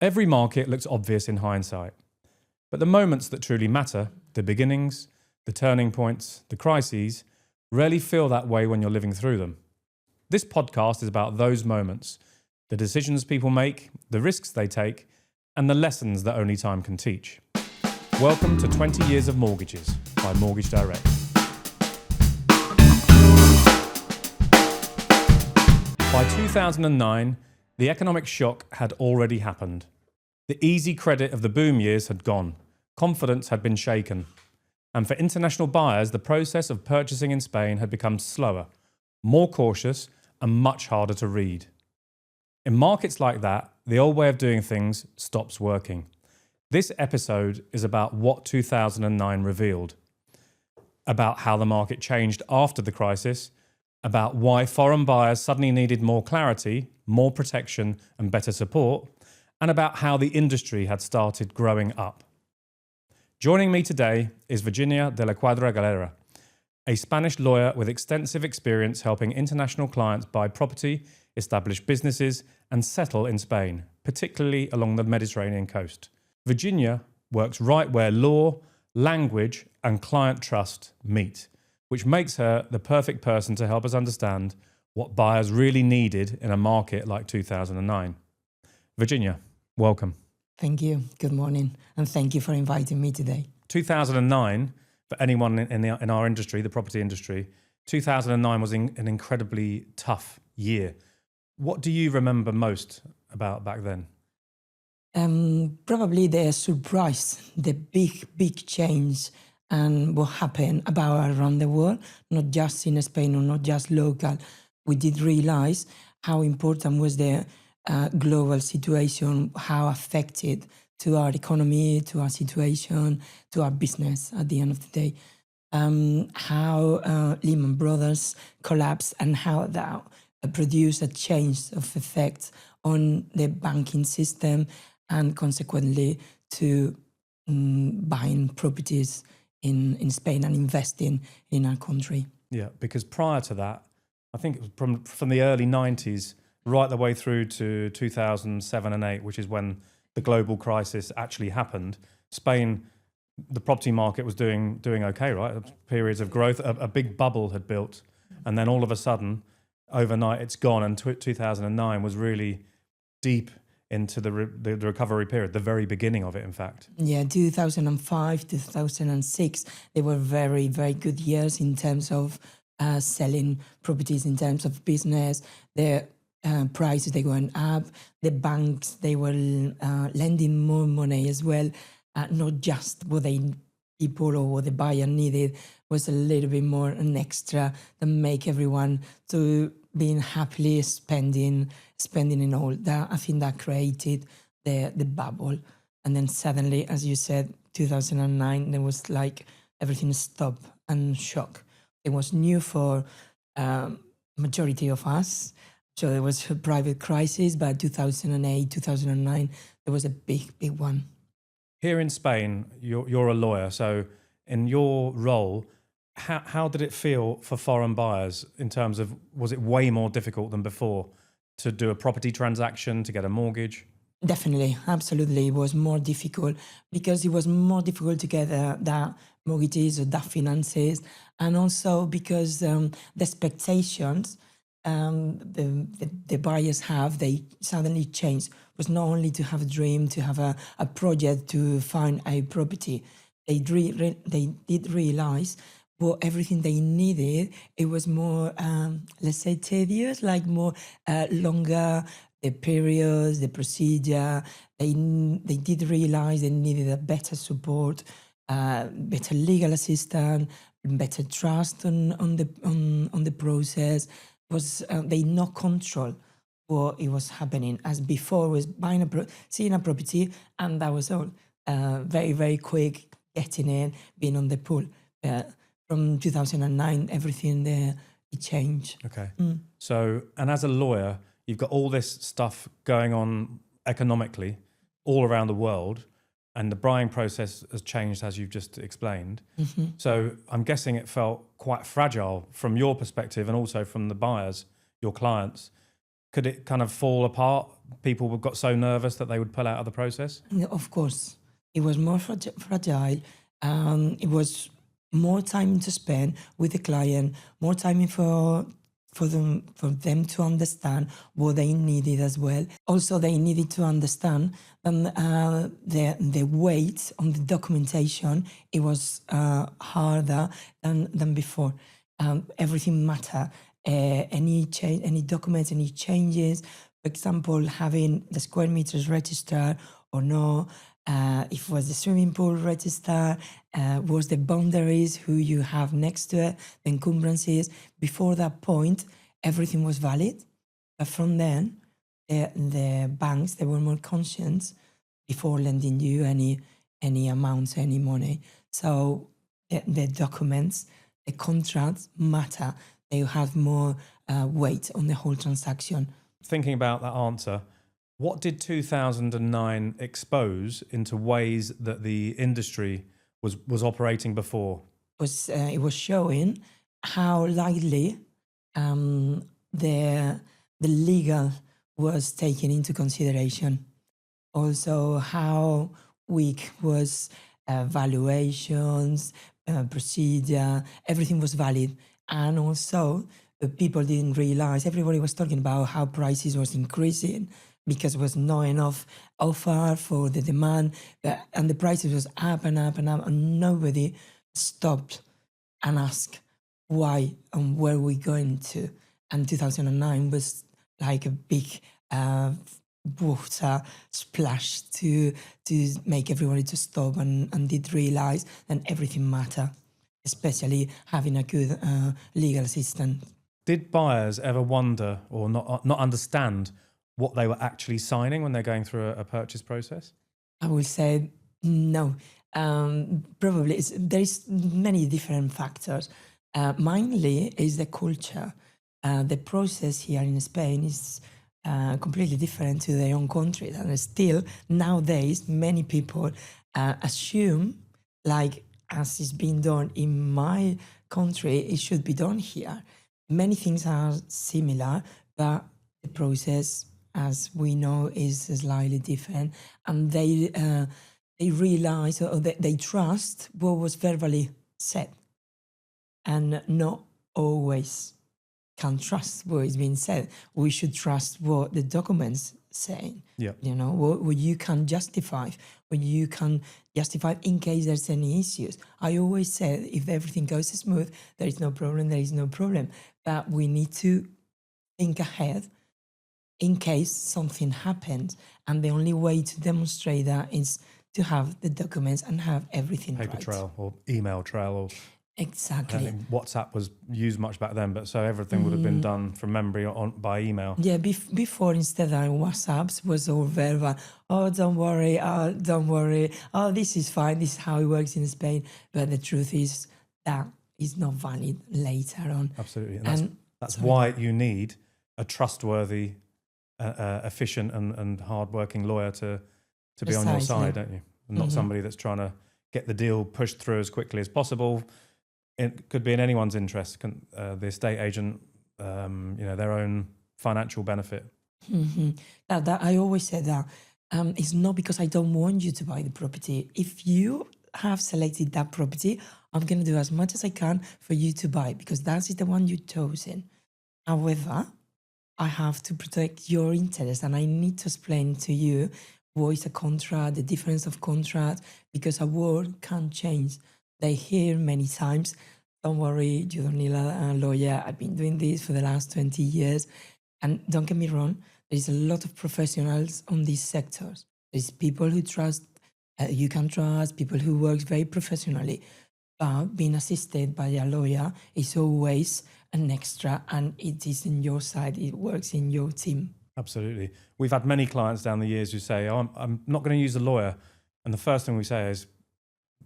Every market looks obvious in hindsight, but the moments that truly matter, the beginnings, the turning points, the crises, rarely feel that way when you're living through them. This podcast is about those moments, the decisions people make, the risks they take, and the lessons that only time can teach. Welcome to 20 Years of Mortgages by Mortgage Direct. By 2009, the economic shock had already happened. The easy credit of the boom years had gone. Confidence had been shaken. And for international buyers, the process of purchasing in Spain had become slower, more cautious, and much harder to read. In markets like that, the old way of doing things stops working. This episode is about what 2009 revealed, about how the market changed after the crisis, about why foreign buyers suddenly needed more clarity, more protection, and better support, and about how the industry had started growing up. Joining me today is Virginia de la Cuadra Galera, a Spanish lawyer with extensive experience helping international clients buy property, establish businesses, and settle in Spain, particularly along the Mediterranean coast. Virginia works right where law, language, and client trust meet, which makes her the perfect person to help us understand what buyers really needed in a market like 2009. Virginia, welcome. Thank you. Good morning. And thank you for inviting me today. 2009, for anyone in our industry, the property industry, 2009 was an incredibly tough year. What do you remember most about back then? Probably the surprise, the big change and what happened about around the world, not just in Spain or not just local. We did realize how important was the global situation, how affected to our economy, to our situation, to our business at the end of the day. How Lehman Brothers collapsed and how that produced a change of effect on the banking system and consequently to buying properties in Spain and investing in our country. Yeah, because prior to that, I think it was from the early 90s right the way through to 2007 and 8, which is when the global crisis actually happened. Spain, the property market was doing okay, right? Periods of growth, a big bubble had built, and then all of a sudden, overnight, it's gone. And 2009 was really deep into the recovery period, the very beginning of it, in fact. Yeah, 2005, 2006, they were very, very good years in terms of selling properties, in terms of business. The prices, they went up. The banks, they were lending more money as well. Not just what people or what the buyer needed, was a little bit more an extra that make everyone to being happily spending in all that. I think that created the bubble. And then suddenly, as you said, 2009, there was like everything stopped and shock. It was new for majority of us. So there was a private crisis, but 2008, 2009, there was a big one. Here in Spain, you're a lawyer. So in your role, how did it feel for foreign buyers in terms of, was it way more difficult than before to do a property transaction, to get a mortgage? Definitely, absolutely. It was more difficult because it was more difficult to get that mortgages or that finances. And also because the expectations the buyers have, they suddenly change. It was not only to have a dream, to have a project, to find a property. They did realize everything they needed, it was more, let's say, tedious, like more longer, the periods, the procedure. They did realize they needed a better support, better legal assistance, better trust on the process. Was they no control what it was happening, as before was seeing a property and that was all. Very, very quick, getting in, being on the pool. From 2009, everything there, it changed. Okay. So, and as a lawyer, you've got all this stuff going on economically all around the world, and the buying process has changed, as you've just explained. Mm-hmm. So I'm guessing it felt quite fragile from your perspective and also from the buyers, your clients. Could it kind of fall apart? People got so nervous that they would pull out of the process? Yeah, of course, it was more fragile. It was more time to spend with the client, more time for them to understand what they needed as well. Also, they needed to understand the weight on the documentation. It was harder than before. Everything matter. Any change, any documents, any changes. For example, having the square meters registered or no, if it was the swimming pool registered, was the boundaries, who you have next to it, the encumbrances. Before that point, everything was valid. But from then, the banks, they were more conscious before lending you any amounts, any money. So the documents, the contracts matter. They have more weight on the whole transaction. Thinking about that answer, what did 2009 expose into ways that the industry was operating before? It was showing how lightly the legal was taken into consideration. Also, how weak was valuations, procedure, everything was valid. And also, people didn't realize, everybody was talking about how prices was increasing because there was not enough offer for the demand, and the prices was up and up and up, and nobody stopped and asked why and where we going to. And 2009 was like a big water splash to make everybody to stop and did realize that everything matter, especially having a good legal assistant. Did buyers ever wonder or not understand what they were actually signing when they're going through a purchase process? I would say no. Probably there is many different factors. Mainly is the culture. The process here in Spain is completely different to their own country, and still nowadays many people assume, like, as is being done in my country, it should be done here. Many things are similar, but the process, as we know, is slightly different, and they realize, or they trust what was verbally said, and not always can trust what is being said. We should trust what the documents saying. Yeah. You know, what you can justify, what you can justify in case there's any issues. I always said, if everything goes smooth, there is no problem, there is no problem. But we need to think ahead in case something happens. And the only way to demonstrate that is to have the documents and have everything Paper right. trail or email trail, or I Exactly. don't think WhatsApp was used much back then, but so everything would have been done from memory by email. Yeah, before, instead of WhatsApps, was all verbal. Oh, don't worry. Oh, don't worry. Oh, this is fine. This is how it works in Spain. But the truth is that is not valid later on. Absolutely. And that's sorry. why you need a trustworthy, efficient and hardworking lawyer to be on your Precisely. side, don't you? And not somebody that's trying to get the deal pushed through as quickly as possible. It could be in anyone's interest, the estate agent, their own financial benefit. That I always say that it's not because I don't want you to buy the property. If you have selected that property, I'm going to do as much as I can for you to buy, because that is the one you've chosen. However, I have to protect your interest, and I need to explain to you what is a contract, the difference of contract, because a word can change. They hear many times, don't worry, you don't need a lawyer. I've been doing this for the last 20 years. And don't get me wrong, there's a lot of professionals on these sectors. There's people who trust, you can trust, people who work very professionally. But being assisted by a lawyer is always an extra, and it is in your side, it works in your team. Absolutely. We've had many clients down the years who say, oh, I'm not going to use a lawyer. And the first thing we say is,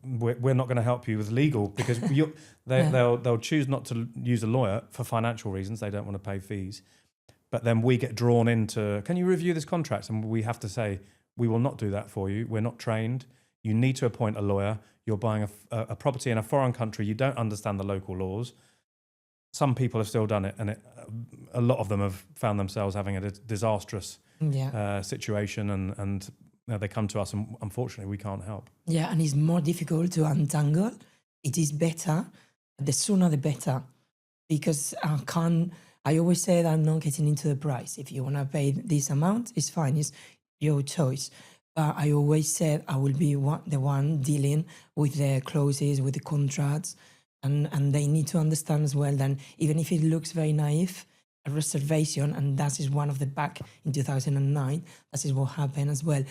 we're not going to help you with legal, because they'll choose not to use a lawyer for financial reasons. They don't want to pay fees. But then we get drawn into, can you review this contract? And we have to say, we will not do that for you. We're not trained. You need to appoint a lawyer. You're buying a property in a foreign country. You don't understand the local laws. some people have still done it, and a lot of them have found themselves having a disastrous situation, and they come to us, and unfortunately we can't help. Yeah, and it's more difficult to untangle. It is better, the sooner the better, because I always say that I'm not getting into the price. If you want to pay this amount, it's fine, it's your choice. But I always said I will be the one dealing with the clauses, with the contracts, and they need to understand as well that even if it looks very naive, a reservation, and that is one of the back in 2009, that is what happened as well.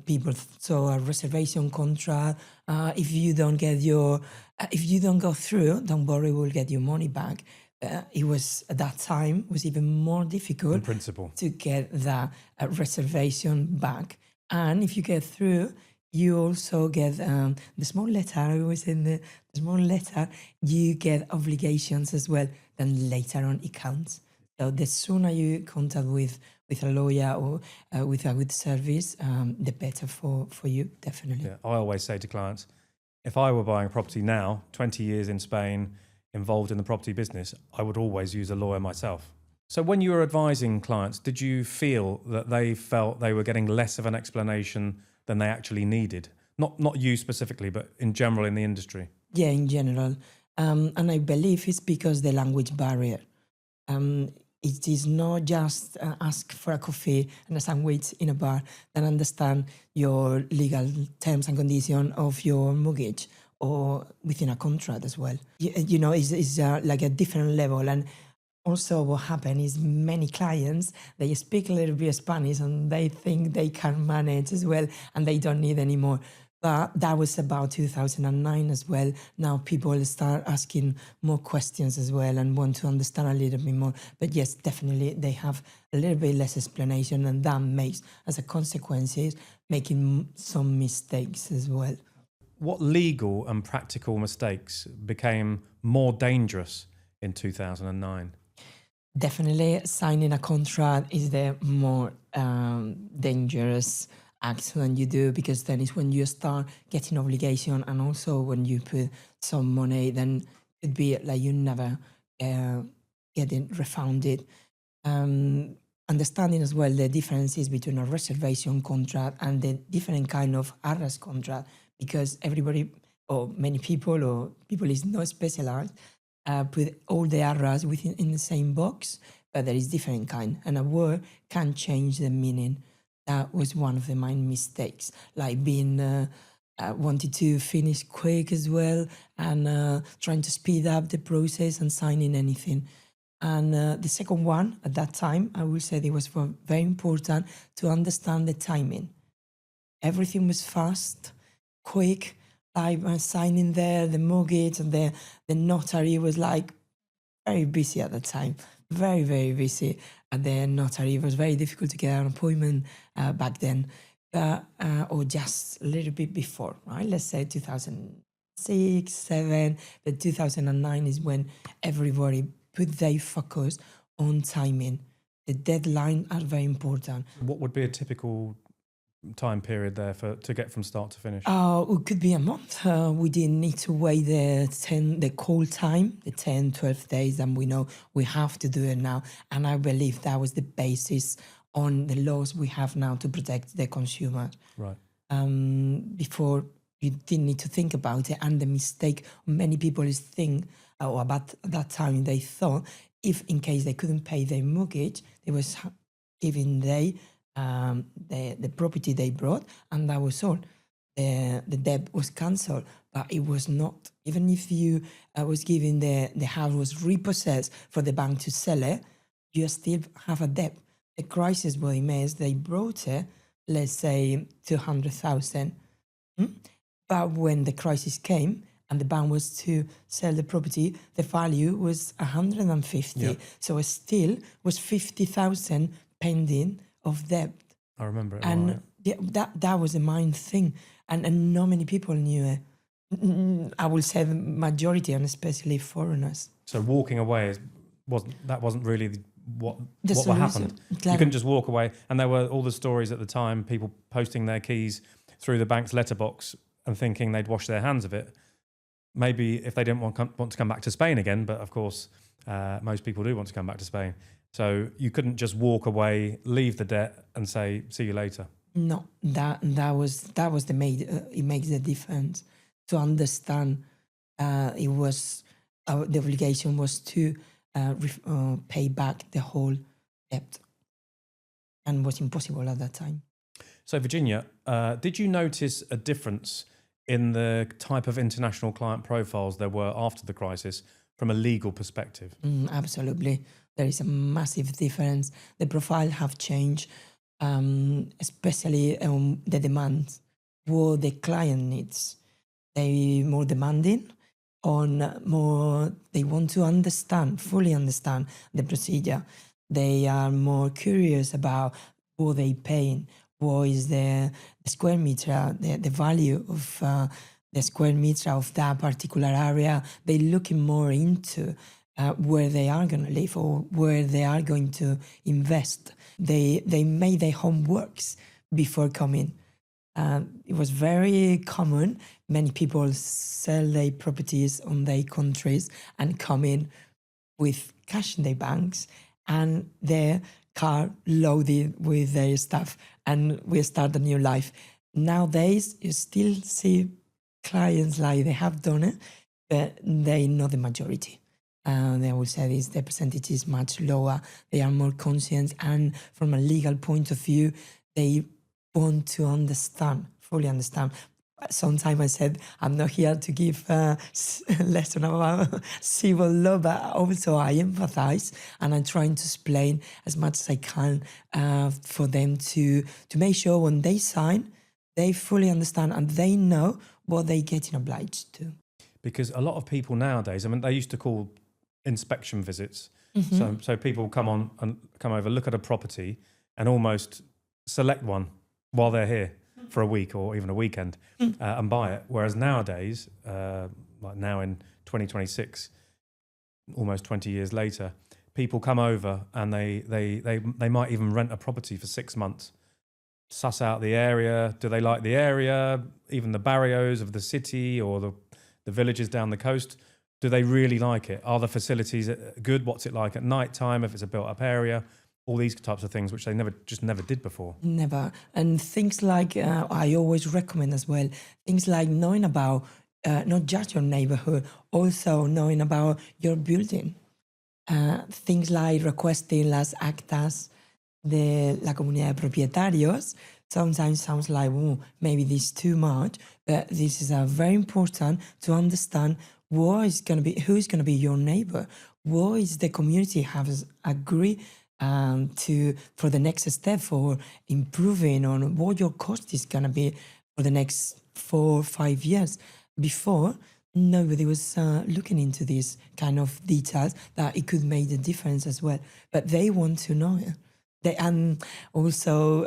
People saw a reservation contract. If you don't go through, don't worry, we'll get your money back. It was at that time was even more difficult In principle. to get the reservation back. And if you get through, you also get the small letter. I always say the small letter, you get obligations as well. Then later on, it counts. So the sooner you contact with a lawyer or with a good service, the better for you, definitely. Yeah, I always say to clients, if I were buying a property now, 20 years in Spain, involved in the property business, I would always use a lawyer myself. So when you were advising clients, did you feel that they felt they were getting less of an explanation than they actually needed? Not you specifically, but in general in the industry? Yeah, in general. And I believe it's because the language barrier. It is not just ask for a coffee and a sandwich in a bar, then understand your legal terms and conditions of your mortgage or within a contract as well. You know, it's like a different level. And also what happened is many clients, they speak a little bit of Spanish and they think they can manage as well and they don't need any more. But that was about 2009 as well. Now people start asking more questions as well and want to understand a little bit more. But yes, definitely they have a little bit less explanation, and that makes, as a consequence, making some mistakes as well. What legal and practical mistakes became more dangerous in 2009? Definitely signing a contract is the more dangerous act that you do, because then it's when you start getting obligation, and also when you put some money, then it'd be like you never get it refunded. Understanding as well the differences between a reservation contract and the different kind of arras contract, because everybody or many people or people is not specialized put all the arras within in the same box, but there is different kind, and a word can change the meaning. That was one of the main mistakes, like being wanted to finish quick as well, and trying to speed up the process and signing anything. And the second one at that time, I will say it was very important to understand the timing. Everything was fast, quick. I was signing there, the mortgage, and the notary was like very busy at the time, very, very busy. And the notary, it was very difficult to get an appointment back then, or just a little bit before, right? Let's say 2006, 7, but 2009 is when everybody put their focus on timing. The deadline are very important. What would be a typical time period there to get from start to finish? It could be a month. We didn't need to wait the call time, the 10, 12 days, and we know we have to do it now. And I believe that was the basis on the laws we have now to protect the consumer. Right. Before, you didn't need to think about it. And the mistake many people is think, or about that time, they thought if in case they couldn't pay their mortgage, they was giving the property they brought, and that was all. The debt was cancelled, but it was not. Even if you was given the house was repossessed for the bank to sell it, you still have a debt. The crisis what it means, they brought it, let's say 200,000, but when the crisis came and the bank was to sell the property, the value was 150. Yep. So it still was 50,000 pending of debt. I remember it. And right. that was the main thing. And not many people knew it. I will say the majority, and especially foreigners. So walking away wasn't really what solution. happened. Claro. You couldn't just walk away. And there were all the stories at the time, people posting their keys through the bank's letterbox and thinking they'd wash their hands of it. Maybe if they didn't want to come back to Spain again, but of course Most people do want to come back to Spain. So you couldn't just walk away, leave the debt, and say, "See you later." No, that was the it makes the difference to understand. It was the obligation was to pay back the whole debt, and was impossible at that time. So Virginia, did you notice a difference in the type of international client profiles there were after the crisis from a legal perspective? Absolutely, there is a massive difference. The profile have changed, especially the demands, what the client needs. They more demanding on more. They want to fully understand the procedure. They are more curious about what they paying, what is the square meter, the value of the square meter of that particular area. They're looking more into where they are going to live or where they are going to invest. They made their homeworks before coming. It was very common. Many people sell their properties on their countries and come in with cash in their banks and their car loaded with their stuff, and we start a new life. Nowadays, you still see clients like they have done it, but they not the majority. They will say this, the percentage is much lower. They are more conscious, and from a legal point of view, they want to fully understand. Sometimes I said, I'm not here to give a lesson about civil law, but also I empathize and I'm trying to explain as much as I can for them to make sure when they sign, they fully understand and they know what they're getting obliged to. Because a lot of people nowadays, I mean, they used to call inspection visits. So people come over, look at a property and almost select one while they're here for a week or even a weekend and buy it. Whereas nowadays, like now in 2026, almost 20 years later, people come over and they might even rent a property for 6 months, suss out the area. Do they like the area, even the barrios of the city or the villages down the coast? Do they really like it? Are the facilities good? What's it like at night time if it's a built-up area? All these types of things, which they never did before. Never. And things like, I always recommend as well, things like knowing about not just your neighborhood, also knowing about your building. Things like requesting las actas de la comunidad de propietarios. Sometimes sounds like, maybe this is too much, but this is very important to understand who's going to be your neighbor, what is the community has agreed for the next step for improving on what your cost is going to be for the next 4 or 5 years. Before, nobody was looking into these kind of details that it could make the difference as well. But they want to know it. And also,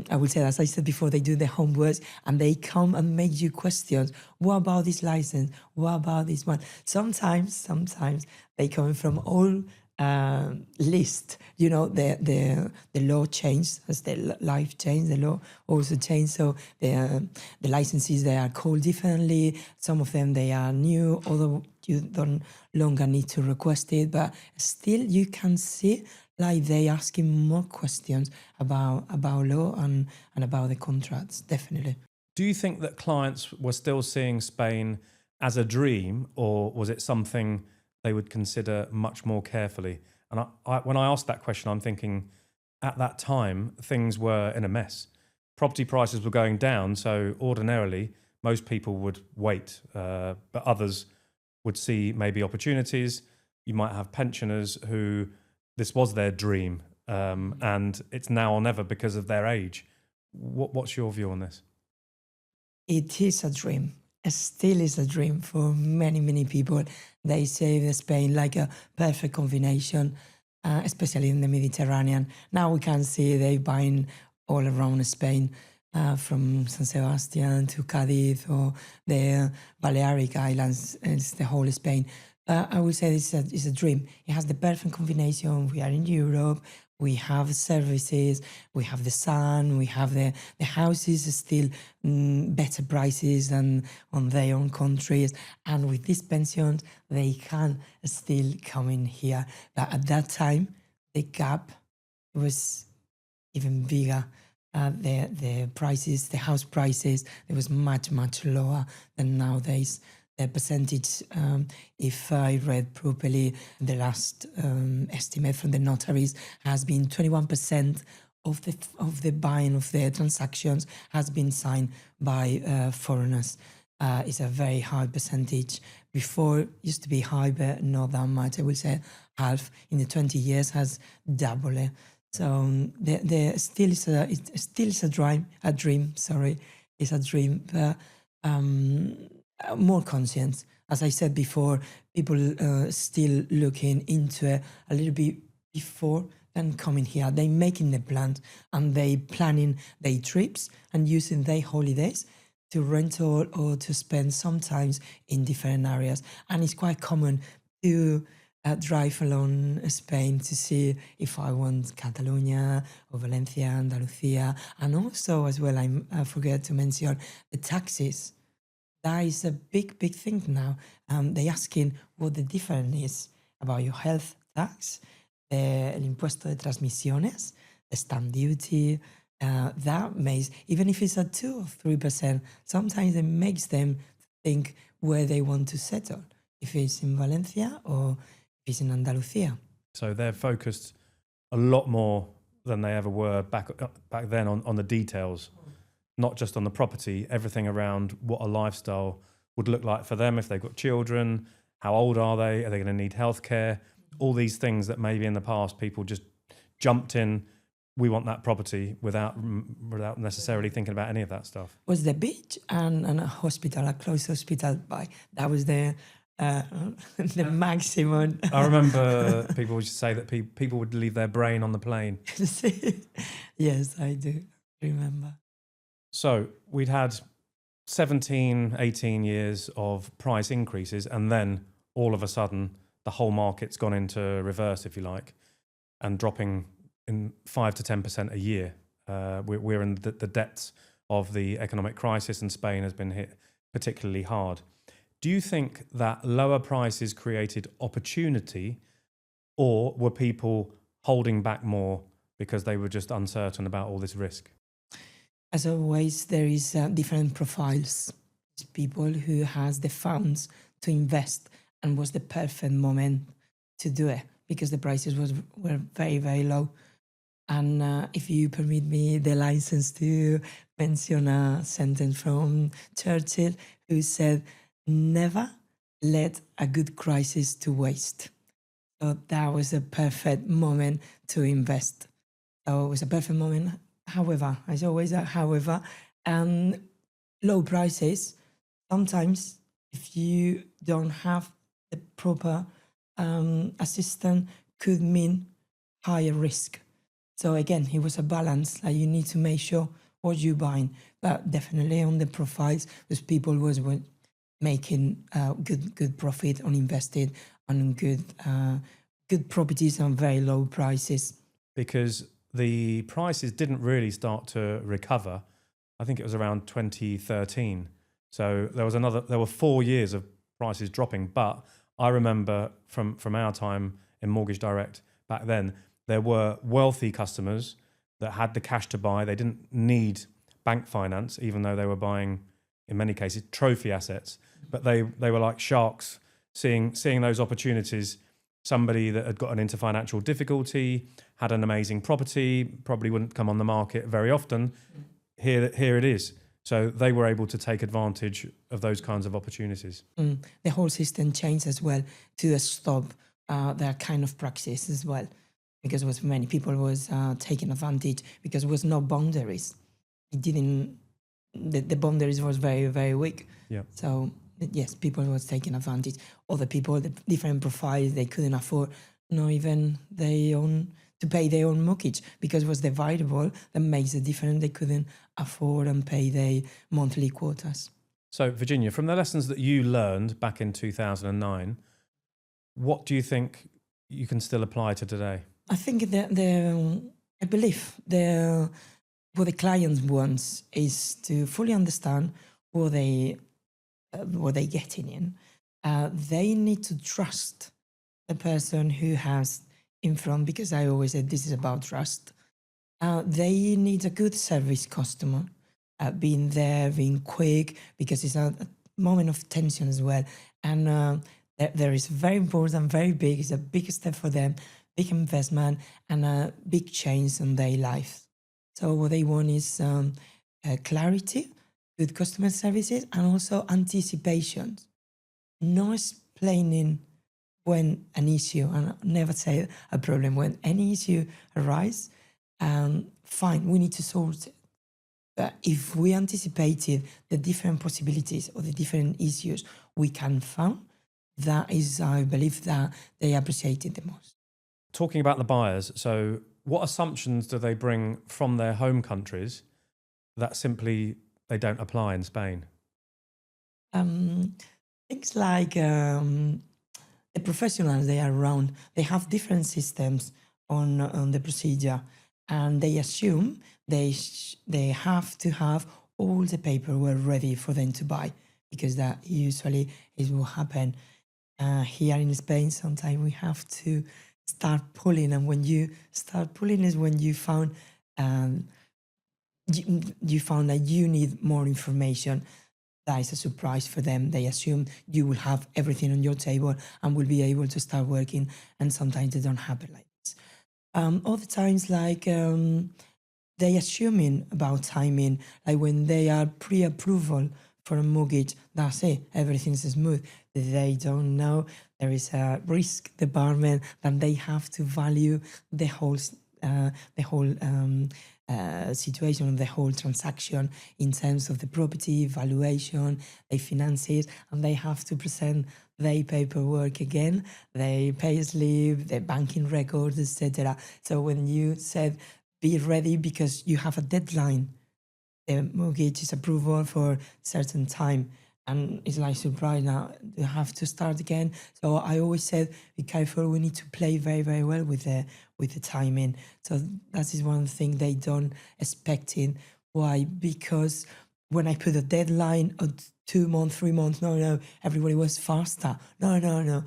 I would say, as I said before, they do their homework and they come and make you questions. What about this license? What about this one? Sometimes they come from all list. The law changed as the life changed. The law also changed. So the licenses, they are called differently. Some of them, they are new, although you don't longer need to request it. But still, you can see like they asking more questions about law and about the contracts, definitely. Do you think that clients were still seeing Spain as a dream, or was it something they would consider much more carefully? And when I asked that question, I'm thinking at that time, things were in a mess. Property prices were going down, so ordinarily, most people would wait, but others would see maybe opportunities. You might have pensioners who this was their dream, and it's now or never because of their age. What's your view on this? It is a dream. It still is a dream for many, many people. They say Spain like a perfect combination, especially in the Mediterranean. Now we can see they're buying all around Spain, from San Sebastian to Cadiz or the Balearic Islands. It's the whole Spain. I would say it's a dream. It has the perfect combination. We are in Europe. We have services. We have the sun. We have the houses still better prices than on their own countries. And with these pensions, they can still come in here. But at that time, the gap was even bigger. The prices, the house prices, it was much lower than nowadays. The percentage, if I read properly, the last estimate from the notaries has been 21% of the buying of the transactions has been signed by foreigners. It's a very high percentage. Before it used to be high, but not that much. I would say half in the 20 years has doubled. So there still is a dream. Sorry, it's a dream, but more conscience. As I said before, people still looking into it a little bit before than coming here. They making the plans and they planning their trips and using their holidays to rental or to spend sometimes in different areas. And it's quite common to drive along Spain to see if I want Catalonia or Valencia, Andalusia. And also as well, I forget to mention the taxes. That is a big thing now. They asking what the difference is about your health tax, el impuesto de transmisiones, the stamp duty. That makes, even if it's a 2 or 3%, sometimes it makes them think where they want to settle, if it's in Valencia or if it's in Andalusia. So they're focused a lot more than they ever were back then on the details, not just on the property, everything around what a lifestyle would look like for them if they've got children, how old are they going to need healthcare, all these things that maybe in the past people just jumped in, we want that property without necessarily thinking about any of that stuff. Was the beach and a hospital, a close hospital by, that was the maximum. I remember people would say that people would leave their brain on the plane. Yes, I do remember. So we'd had 17, 18 years of price increases, and then all of a sudden the whole market's gone into reverse, if you like, and dropping in 5 to 10% a year. We're in the depths of the economic crisis, and Spain has been hit particularly hard. Do you think that lower prices created opportunity, or were people holding back more because they were just uncertain about all this risk? As always, there is different profiles. There's people who has the funds to invest and was the perfect moment to do it because the prices were very low. And if you permit me the license to mention a sentence from Churchill, who said, "Never let a good crisis to waste." So that was a perfect moment to invest. So it was a perfect moment. However, as always, low prices, sometimes if you don't have the proper assistance, could mean higher risk. So again, it was a balance. Like you need to make sure what you're buying, but definitely on the profiles, because people was making good profit on invested on good properties on very low prices. Because the prices didn't really start to recover. I think it was around 2013. So there were 4 years of prices dropping. But I remember from our time in Mortgage Direct back then, there were wealthy customers that had the cash to buy. They didn't need bank finance, even though they were buying, in many cases, trophy assets. But they were like sharks, seeing those opportunities. Somebody that had gotten into financial difficulty, had an amazing property, probably wouldn't come on the market very often. Here it is. So they were able to take advantage of those kinds of opportunities. The whole system changed as well to stop that kind of practice as well, because many people was taking advantage because there was no boundaries. The boundaries was very weak. Yeah. So yes, people was taking advantage. Other people, the different profiles, they couldn't afford not even to pay their own mortgage because it was the variable that makes the difference. They couldn't afford and pay their monthly quotas. So Virginia, from the lessons that you learned back in 2009, What do you think you can still apply to today? I think I believe what the client wants is to fully understand what they getting in. They need to trust the person who has in front, because I always say this is about trust. They need a good service customer, being there, being quick, because it's a moment of tension as well. And there is very important, very big. It's a big step for them, big investment, and a big change in their life. So what they want is clarity, good customer services, and also anticipation. No explaining when an issue, and I never say a problem, when any issue arises, fine, we need to solve it. But if we anticipated the different possibilities or the different issues we can find, that is, I believe, that they appreciate it the most. Talking about the buyers, so what assumptions do they bring from their home countries that simply they don't apply in Spain? Things like the professionals they are around, they have different systems on the procedure, and they assume they have to have all the paperwork ready for them to buy, because that usually is what happen. Here in Spain, sometimes we have to start pulling, and when you start pulling is when you found you found that you need more information. That is a surprise for them. They assume you will have everything on your table and will be able to start working, and sometimes it don't happen like this. Other times, like they assuming about timing, like when they are pre-approval for a mortgage, that's it, everything's smooth. They don't know there is a risk department that they have to value the whole situation, the whole transaction in terms of the property valuation, they finance it, and they have to present their paperwork again, their pay slip, their banking records, etc. So when you said be ready because you have a deadline, the mortgage is approval for certain time, and it's like surprise now you have to start again. So I always said be careful, we need to play very, very well with the timing. So that is one thing they don't expecting. Why? Because when I put a deadline of 2 months, 3 months, no, everybody was faster. No,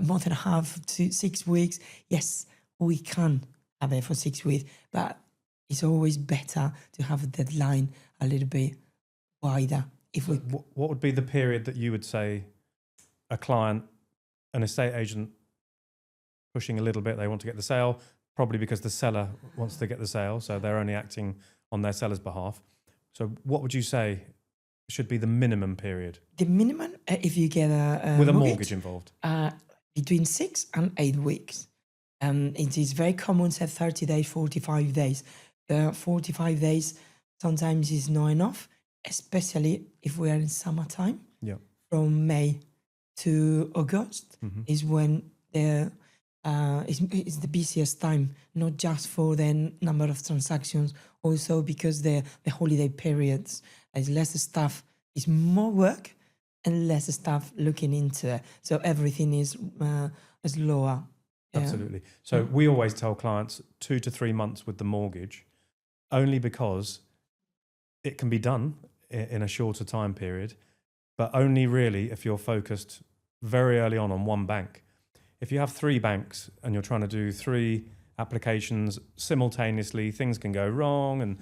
month and a half to 6 weeks. Yes, we can have it for 6 weeks, but it's always better to have a deadline a little bit wider. What would be the period that you would say a client, an estate agent pushing a little bit, they want to get the sale, probably because the seller wants to get the sale, so they're only acting on their seller's behalf. So what would you say should be the minimum period? The minimum, if you get with a mortgage involved? Between 6 and 8 weeks. It is very common, say 30 days, 45 days. 45 days sometimes is not enough, especially if we are in summertime. Yeah. From May to August is when it's the busiest time, not just for the number of transactions, also because the holiday periods, there's less staff, is more work and less staff looking into it. So everything is lower. Yeah. Absolutely. So we always tell clients 2 to 3 months with the mortgage, only because it can be done in a shorter time period, but only really if you're focused very early on one bank. If you have 3 banks and you're trying to do 3 applications simultaneously, things can go wrong, and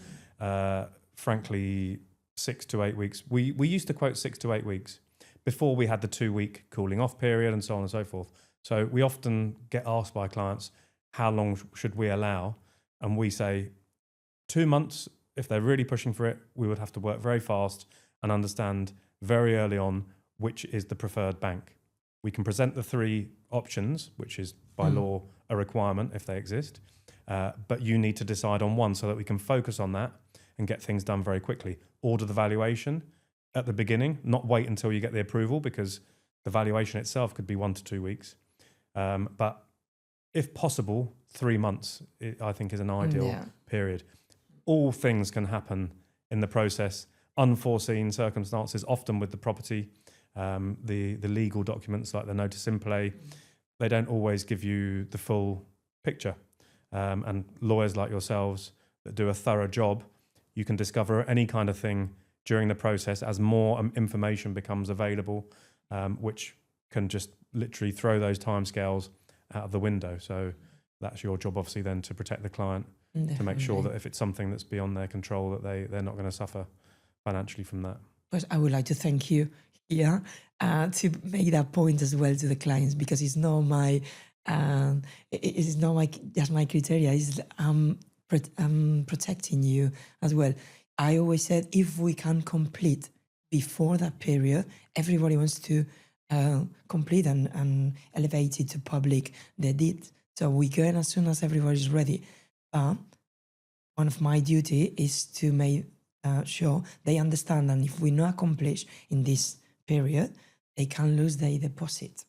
frankly, 6 to 8 weeks. We used to quote 6 to 8 weeks before we had the 2-week cooling off period and so on and so forth. So we often get asked by clients, how long should we allow? And we say 2 months. If they're really pushing for it, we would have to work very fast and understand very early on which is the preferred bank. We can present the 3 options, which is by law a requirement if they exist, but you need to decide on one so that we can focus on that and get things done very quickly. Order the valuation at the beginning, not wait until you get the approval, because the valuation itself could be 1 to 2 weeks. But if possible, 3 months, I think, is an ideal period. All things can happen in the process, unforeseen circumstances, often with the property, the legal documents like the notice in play. they don't always give you the full picture. And lawyers like yourselves that do a thorough job, you can discover any kind of thing during the process as more information becomes available, which can just literally throw those timescales out of the window. So that's your job, obviously, then to protect the client, to make sure that if it's something that's beyond their control, that they're not going to suffer financially from that. But I would like to thank you here to make that point as well to the clients, because it's not my it's not my just my criteria. It's protecting you as well. I always said if we can complete before that period, everybody wants to complete and elevate it to public the deed. So we go in as soon as everybody's ready. But one of my duty is to make sure they understand that if we not accomplish in this period, they can lose their deposit.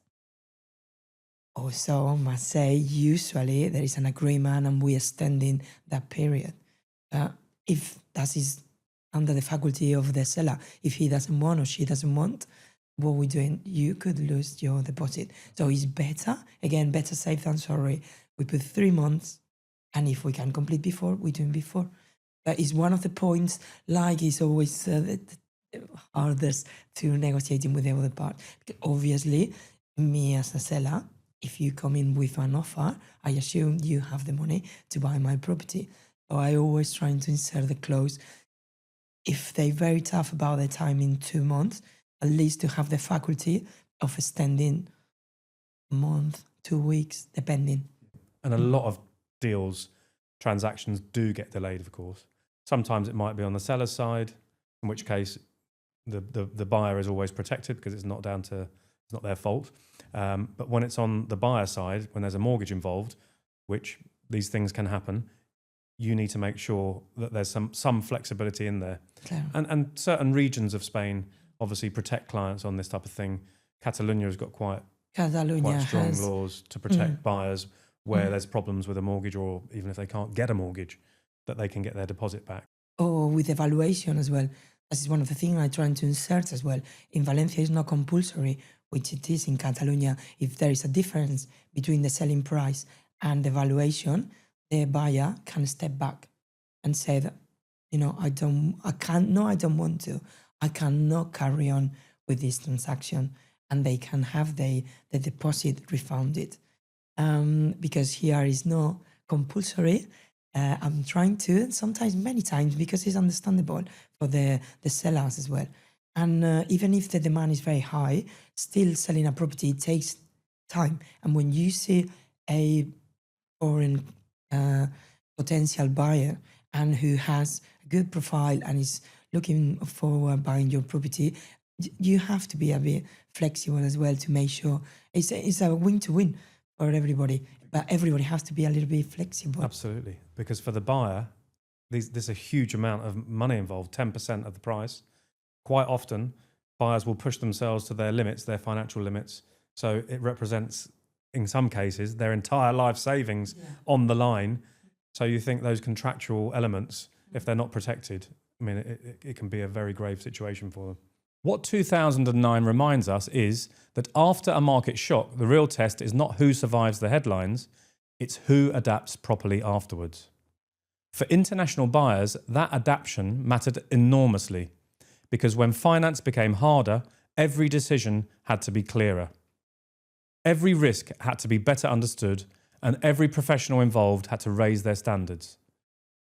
Also, I must say, usually there is an agreement and we are extending that period. If that is under the faculty of the seller, if he doesn't want or she doesn't want, what we're doing, you could lose your deposit. So it's better, again, better safe than sorry. We put 3 months, and if we can complete before, we're doing before. But it's one of the points, like it's always the hardest to negotiating with the other part. Obviously, me as a seller, if you come in with an offer, I assume you have the money to buy my property. So I always try to insert the clause. If they're very tough about the time in 2 months, at least to have the faculty of extending a month, 2 weeks, depending. And a lot of deals, transactions do get delayed, of course. Sometimes it might be on the seller's side, in which case the buyer is always protected because it's not their fault. But when it's on the buyer side, when there's a mortgage involved, which these things can happen, you need to make sure that there's some flexibility in there. Claro. And certain regions of Spain obviously protect clients on this type of thing. Catalonia has got quite strong laws to protect buyers where there's problems with a mortgage, or even if they can't get a mortgage, that they can get their deposit back. Or with evaluation as well. This is one of the things I'm trying to insert as well. In Valencia, it's not compulsory, which it is in Catalonia. If there is a difference between the selling price and the valuation, the buyer can step back and say that, I don't want to. I cannot carry on with this transaction, and they can have the deposit refunded. Because here is not compulsory. I'm trying to, and sometimes many times, because it's understandable for the sellers as well. And even if the demand is very high, still selling a property takes time. And when you see a foreign potential buyer and who has a good profile and is looking forward buying your property, you have to be a bit flexible as well to make sure it's a win-to-win for everybody. But everybody has to be a little bit flexible. Absolutely. Because for the buyer, there's a huge amount of money involved, 10% of the price. Quite often, buyers will push themselves to their limits, their financial limits. So it represents, in some cases, their entire life savings on the line. So you think those contractual elements, if they're not protected, I mean, it can be a very grave situation for them. What 2009 reminds us is that after a market shock, the real test is not who survives the headlines, it's who adapts properly afterwards. For international buyers, that adaptation mattered enormously, because when finance became harder, every decision had to be clearer. Every risk had to be better understood, and every professional involved had to raise their standards.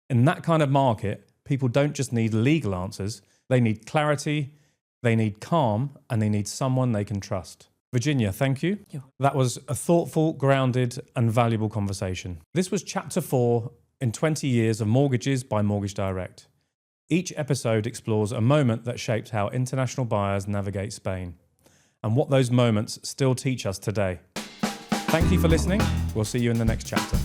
In that kind of market, people don't just need legal answers, they need clarity, they need calm, and they need someone they can trust. Virginia, thank you. That was a thoughtful, grounded, and valuable conversation. This was Chapter 4 in 20 years of mortgages by Mortgage Direct. Each episode explores a moment that shaped how international buyers navigate Spain, and what those moments still teach us today. Thank you for listening. We'll see you in the next chapter.